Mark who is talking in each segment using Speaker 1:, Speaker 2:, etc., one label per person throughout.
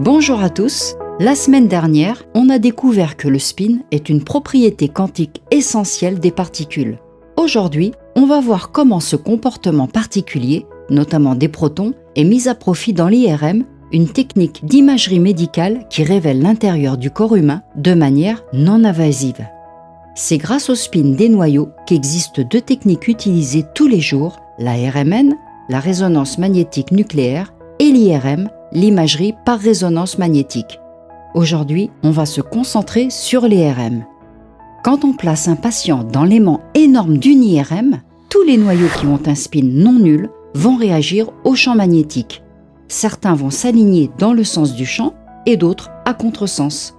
Speaker 1: Bonjour à tous. La semaine dernière, on a découvert que le spin est une propriété quantique essentielle des particules. Aujourd'hui, on va voir comment ce comportement particulier, notamment des protons, est mis à profit dans l'IRM, une technique d'imagerie médicale qui révèle l'intérieur du corps humain de manière non invasive. C'est grâce au spin des noyaux qu'existent deux techniques utilisées tous les jours, la RMN, la résonance magnétique nucléaire, et l'IRM, l'imagerie par résonance magnétique. Aujourd'hui, on va se concentrer sur l'IRM. Quand on place un patient dans l'aimant énorme d'une IRM, tous les noyaux qui ont un spin non nul vont réagir au champ magnétique. Certains vont s'aligner dans le sens du champ et d'autres à contresens.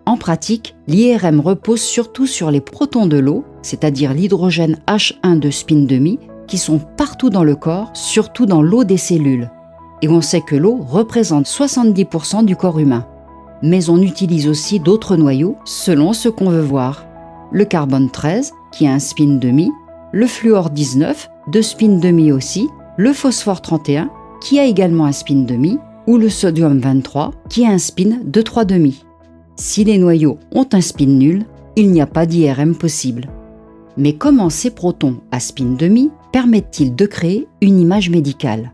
Speaker 1: En pratique, l'IRM repose surtout sur les protons de l'eau, c'est-à-dire l'hydrogène H1 de spin demi, qui sont partout dans le corps, surtout dans l'eau des cellules. Et on sait que l'eau représente 70% du corps humain. Mais on utilise aussi d'autres noyaux selon ce qu'on veut voir. Le carbone 13, qui a un spin demi, le fluor 19, de spin demi aussi, le phosphore 31, qui a également un spin demi, ou le sodium 23, qui a un spin de 3 demi. Si les noyaux ont un spin nul, il n'y a pas d'IRM possible. Mais comment ces protons à spin demi permettent-ils de créer une image médicale ?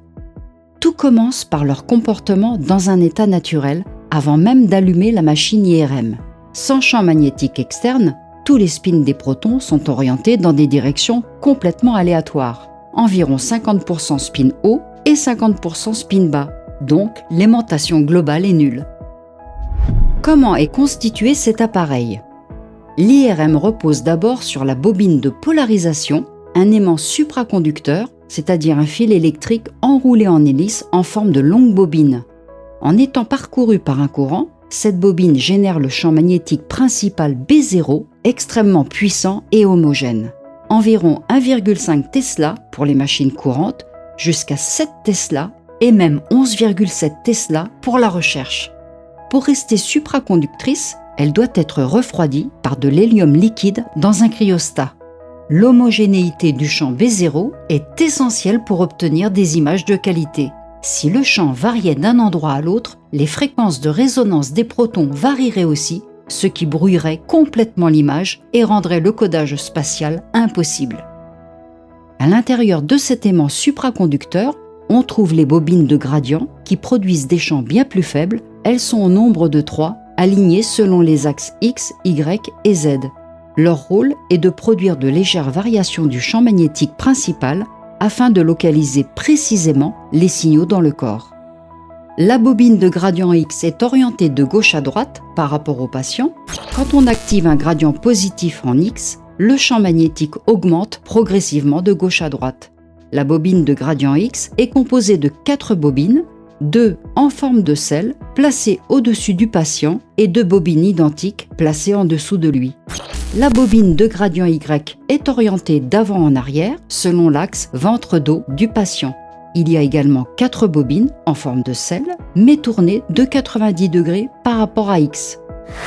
Speaker 1: Tout commence par leur comportement dans un état naturel avant même d'allumer la machine IRM. Sans champ magnétique externe, tous les spins des protons sont orientés dans des directions complètement aléatoires. Environ 50% spin haut et 50% spin bas, donc l'aimantation globale est nulle. Comment est constitué cet appareil ? L'IRM repose d'abord sur la bobine de polarisation, un aimant supraconducteur, c'est-à-dire un fil électrique enroulé en hélice en forme de longue bobine. En étant parcouru par un courant, cette bobine génère le champ magnétique principal B0, extrêmement puissant et homogène. Environ 1,5 Tesla pour les machines courantes, jusqu'à 7 Tesla et même 11,7 Tesla pour la recherche. Pour rester supraconductrice, elle doit être refroidie par de l'hélium liquide dans un cryostat. L'homogénéité du champ B0 est essentielle pour obtenir des images de qualité. Si le champ variait d'un endroit à l'autre, les fréquences de résonance des protons varieraient aussi, ce qui brouillerait complètement l'image et rendrait le codage spatial impossible. À l'intérieur de cet aimant supraconducteur, on trouve les bobines de gradient qui produisent des champs bien plus faibles. Elles sont au nombre de 3, alignées selon les axes X, Y et Z. Leur rôle est de produire de légères variations du champ magnétique principal afin de localiser précisément les signaux dans le corps. La bobine de gradient X est orientée de gauche à droite par rapport au patient. Quand on active un gradient positif en X, le champ magnétique augmente progressivement de gauche à droite. La bobine de gradient X est composée de 4 bobines, 2 en forme de selle placées au-dessus du patient et 2 bobines identiques placées en dessous de lui. La bobine de gradient Y est orientée d'avant en arrière selon l'axe ventre-dos du patient. Il y a également 4 bobines en forme de selle mais tournées de 90 degrés par rapport à X.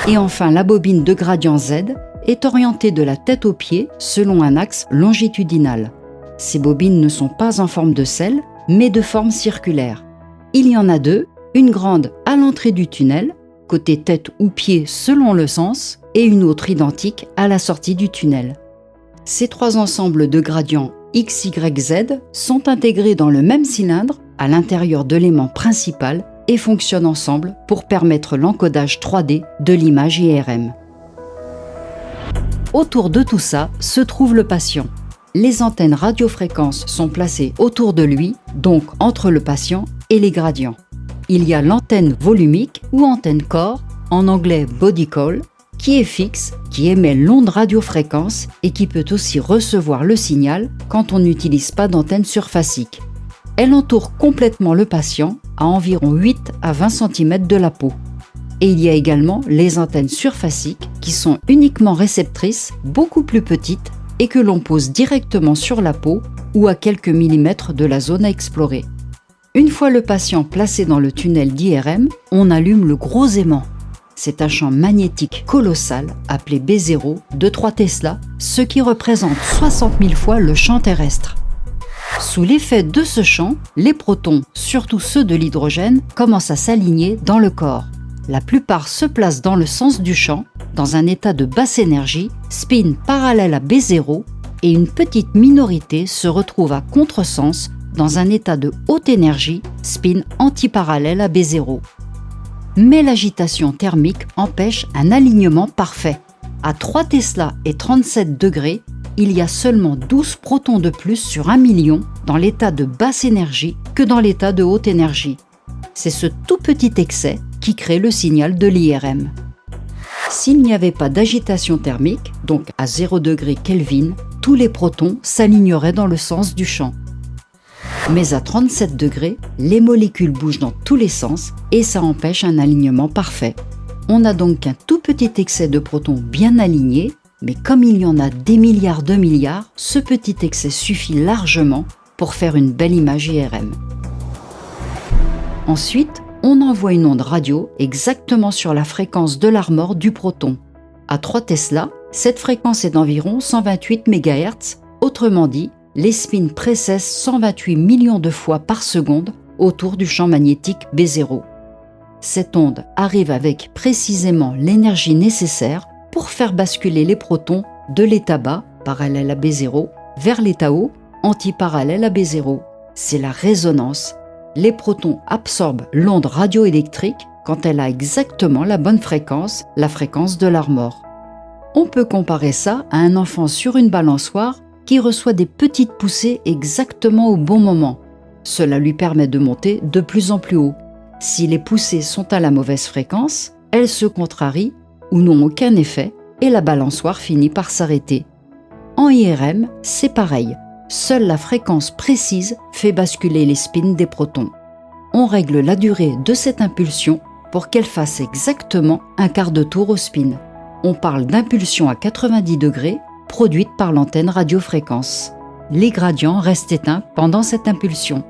Speaker 1: Et enfin la bobine de gradient Z est orientée de la tête aux pieds selon un axe longitudinal. Ces bobines ne sont pas en forme de selle mais de forme circulaire. Il y en a 2, une grande à l'entrée du tunnel, côté tête ou pied selon le sens, et une autre identique à la sortie du tunnel. Ces 3 ensembles de gradients X, Y, Z sont intégrés dans le même cylindre à l'intérieur de l'aimant principal et fonctionnent ensemble pour permettre l'encodage 3D de l'image IRM. Autour de tout ça se trouve le patient. Les antennes radiofréquences sont placées autour de lui, donc entre le patient et les gradients. Il y a l'antenne volumique ou antenne corps, en anglais body call, qui est fixe, qui émet l'onde radiofréquence et qui peut aussi recevoir le signal quand on n'utilise pas d'antenne surfacique. Elle entoure complètement le patient à environ 8 à 20 cm de la peau. Et il y a également les antennes surfaciques qui sont uniquement réceptrices, beaucoup plus petites et que l'on pose directement sur la peau ou à quelques millimètres de la zone à explorer. Une fois le patient placé dans le tunnel d'IRM, on allume le gros aimant. C'est un champ magnétique colossal appelé B0 de 3 Tesla, ce qui représente 60 000 fois le champ terrestre. Sous l'effet de ce champ, les protons, surtout ceux de l'hydrogène, commencent à s'aligner dans le corps. La plupart se placent dans le sens du champ, dans un état de basse énergie, spin parallèle à B0, et une petite minorité se retrouve à contresens dans un état de haute énergie, spin antiparallèle à B0. Mais l'agitation thermique empêche un alignement parfait. À 3 Tesla et 37 degrés, il y a seulement 12 protons de plus sur 1 million dans l'état de basse énergie que dans l'état de haute énergie. C'est ce tout petit excès qui crée le signal de l'IRM. S'il n'y avait pas d'agitation thermique, donc à 0 degré Kelvin, tous les protons s'aligneraient dans le sens du champ. Mais à 37 degrés, les molécules bougent dans tous les sens et ça empêche un alignement parfait. On n'a donc qu'un tout petit excès de protons bien alignés, mais comme il y en a des milliards de milliards, ce petit excès suffit largement pour faire une belle image IRM. Ensuite, on envoie une onde radio exactement sur la fréquence de l'armor du proton. À 3 Tesla, cette fréquence est d'environ 128 MHz, autrement dit, les spins précessent 128 millions de fois par seconde autour du champ magnétique B0. Cette onde arrive avec précisément l'énergie nécessaire pour faire basculer les protons de l'état bas, parallèle à B0, vers l'état haut, antiparallèle à B0. C'est la résonance. Les protons absorbent l'onde radioélectrique quand elle a exactement la bonne fréquence, la fréquence de l'armor. On peut comparer ça à un enfant sur une balançoire qui reçoit des petites poussées exactement au bon moment. Cela lui permet de monter de plus en plus haut. Si les poussées sont à la mauvaise fréquence, elles se contrarient ou n'ont aucun effet et la balançoire finit par s'arrêter. En IRM, c'est pareil. Seule la fréquence précise fait basculer les spins des protons. On règle la durée de cette impulsion pour qu'elle fasse exactement un quart de tour au spin. On parle d'impulsion à 90 degrés produite par l'antenne radiofréquence. Les gradients restent éteints pendant cette impulsion.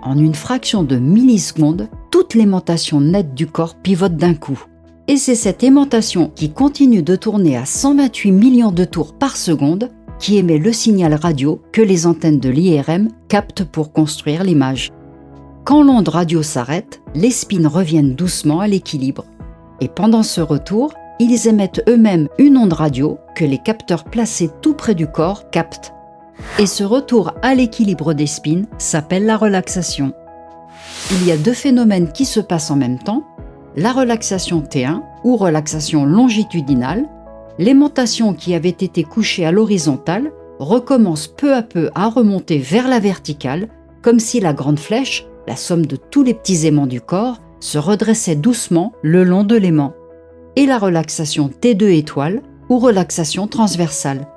Speaker 1: En une fraction de milliseconde, toute l'aimantation nette du corps pivote d'un coup. Et c'est cette aimantation qui continue de tourner à 128 millions de tours par seconde qui émet le signal radio que les antennes de l'IRM captent pour construire l'image. Quand l'onde radio s'arrête, les spins reviennent doucement à l'équilibre. Et pendant ce retour, ils émettent eux-mêmes une onde radio que les capteurs placés tout près du corps captent. Et ce retour à l'équilibre des spins s'appelle la relaxation. Il y a 2 phénomènes qui se passent en même temps, la relaxation T1 ou relaxation longitudinale. L'aimantation qui avait été couchée à l'horizontale recommence peu à peu à remonter vers la verticale, comme si la grande flèche, la somme de tous les petits aimants du corps, se redressait doucement le long de l'aimant. Et la relaxation T2 étoile ou relaxation transversale.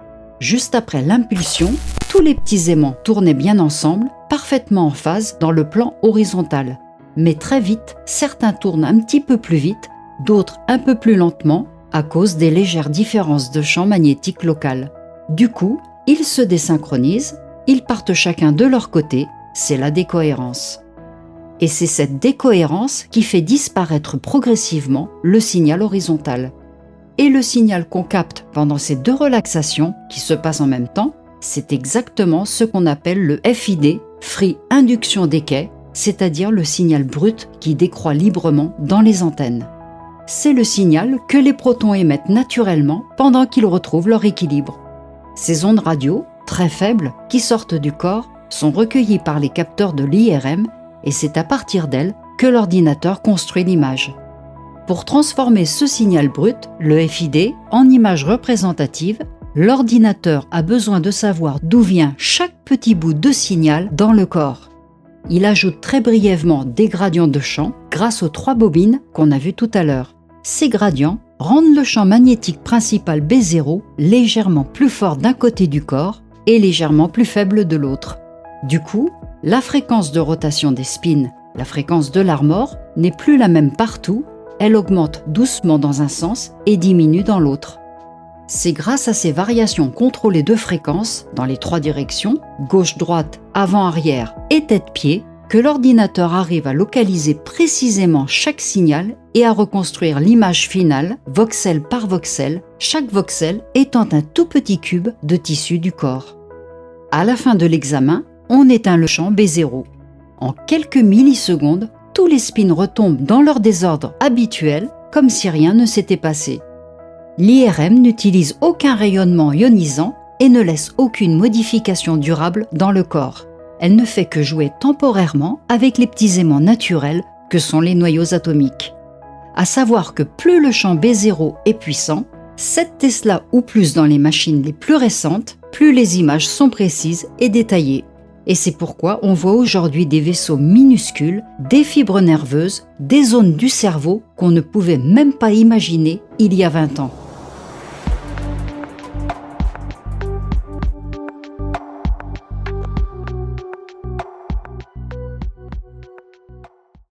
Speaker 1: Juste après l'impulsion, tous les petits aimants tournaient bien ensemble, parfaitement en phase dans le plan horizontal. Mais très vite, certains tournent un petit peu plus vite, d'autres un peu plus lentement, à cause des légères différences de champ magnétique local. Du coup, ils se désynchronisent, ils partent chacun de leur côté, c'est la décohérence. Et c'est cette décohérence qui fait disparaître progressivement le signal horizontal. Et le signal qu'on capte pendant ces 2 relaxations, qui se passent en même temps, c'est exactement ce qu'on appelle le FID, Free Induction Decay, c'est-à-dire le signal brut qui décroît librement dans les antennes. C'est le signal que les protons émettent naturellement pendant qu'ils retrouvent leur équilibre. Ces ondes radio, très faibles, qui sortent du corps, sont recueillies par les capteurs de l'IRM et c'est à partir d'elles que l'ordinateur construit l'image. Pour transformer ce signal brut, le FID, en image représentative, l'ordinateur a besoin de savoir d'où vient chaque petit bout de signal dans le corps. Il ajoute très brièvement des gradients de champ grâce aux 3 bobines qu'on a vues tout à l'heure. Ces gradients rendent le champ magnétique principal B0 légèrement plus fort d'un côté du corps et légèrement plus faible de l'autre. Du coup, la fréquence de rotation des spins, la fréquence de l'armor, n'est plus la même partout, elle augmente doucement dans un sens et diminue dans l'autre. C'est grâce à ces variations contrôlées de fréquence dans les 3 directions, gauche-droite, avant-arrière et tête-pied, que l'ordinateur arrive à localiser précisément chaque signal et à reconstruire l'image finale, voxel par voxel, chaque voxel étant un tout petit cube de tissu du corps. À la fin de l'examen, on éteint le champ B0. En quelques millisecondes, tous les spins retombent dans leur désordre habituel, comme si rien ne s'était passé. L'IRM n'utilise aucun rayonnement ionisant et ne laisse aucune modification durable dans le corps. Elle ne fait que jouer temporairement avec les petits aimants naturels que sont les noyaux atomiques. À savoir que plus le champ B0 est puissant, 7 Tesla ou plus dans les machines les plus récentes, plus les images sont précises et détaillées. Et c'est pourquoi on voit aujourd'hui des vaisseaux minuscules, des fibres nerveuses, des zones du cerveau qu'on ne pouvait même pas imaginer il y a 20 ans.